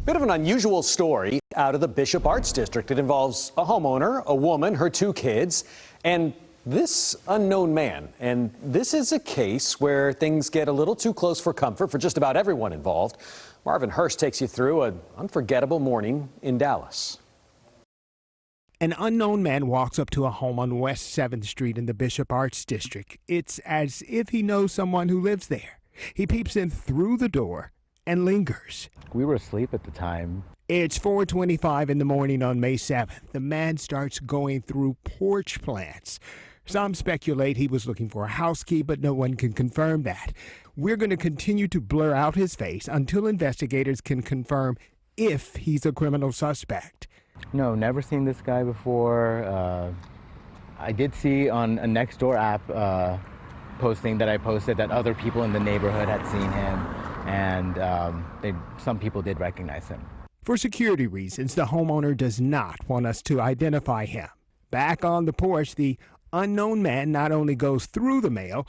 Bit of an unusual story out of the Bishop Arts District. It involves a homeowner, a woman, her 2 kids, and this unknown man. And this is a case where things get a little too close for comfort for just about everyone involved. Marvin Hurst takes you through an unforgettable morning in Dallas. An unknown man walks up to a home on West 7th Street in the Bishop Arts District. It's as if he knows someone who lives there. He peeps in through the door and lingers. We were asleep at the time. It's 4:25 in the morning on May 7th. The man starts going through porch plants. Some speculate he was looking for a house key, but no one can confirm that. We're going to continue to blur out his face until investigators can confirm if he's a criminal suspect. No, never seen this guy before. I did see on a Nextdoor app posting that I posted that other people in the neighborhood had seen him, and some people did recognize him. For security reasons, the homeowner does not want us to identify him. Back on the porch, the unknown man not only goes through the mail,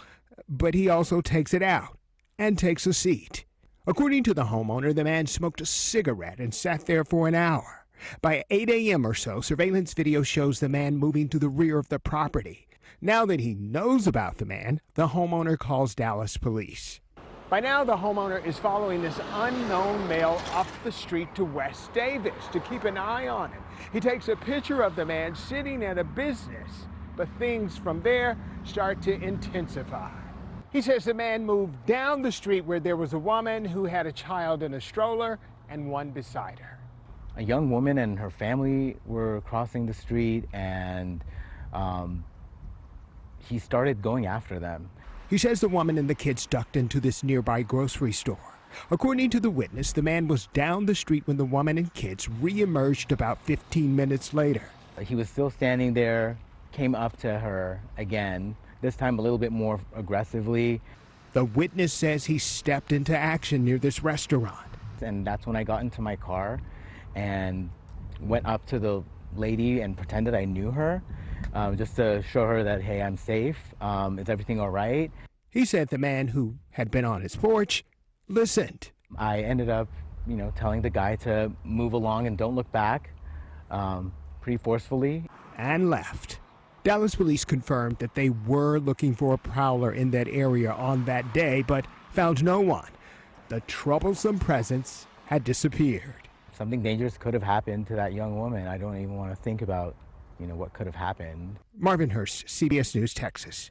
but he also takes it out and takes a seat. According to the homeowner, the man smoked a cigarette and sat there for an hour. By 8 a.m. or so, surveillance video shows the man moving to the rear of the property. Now that he knows about the man, the homeowner calls Dallas police. By now, the homeowner is following this unknown male up the street to West Davis to keep an eye on him. He takes a picture of the man sitting at a business, but things from there start to intensify. He says the man moved down the street where there was a woman who had a child in a stroller and one beside her. A young woman and her family were crossing the street, and he started going after them. He says the woman and the kids ducked into this nearby grocery store. According to the witness, the man was down the street when the woman and kids re-emerged about 15 minutes later. He was still standing there, came up to her again, this time a little bit more aggressively. The witness says he stepped into action near this restaurant. And that's when I got into my car and went up to the lady and pretended I knew her, just to show her that, hey, I'm safe, is everything all right? He said the man who had been on his porch listened. I ended up, telling the guy to move along and don't look back, pretty forcefully. And left. Dallas police confirmed that they were looking for a prowler in that area on that day, but found no one. The troublesome presence had disappeared. Something dangerous could have happened to that young woman. I don't even want to think about, what could have happened. Marvin Hurst, CBS News, Texas.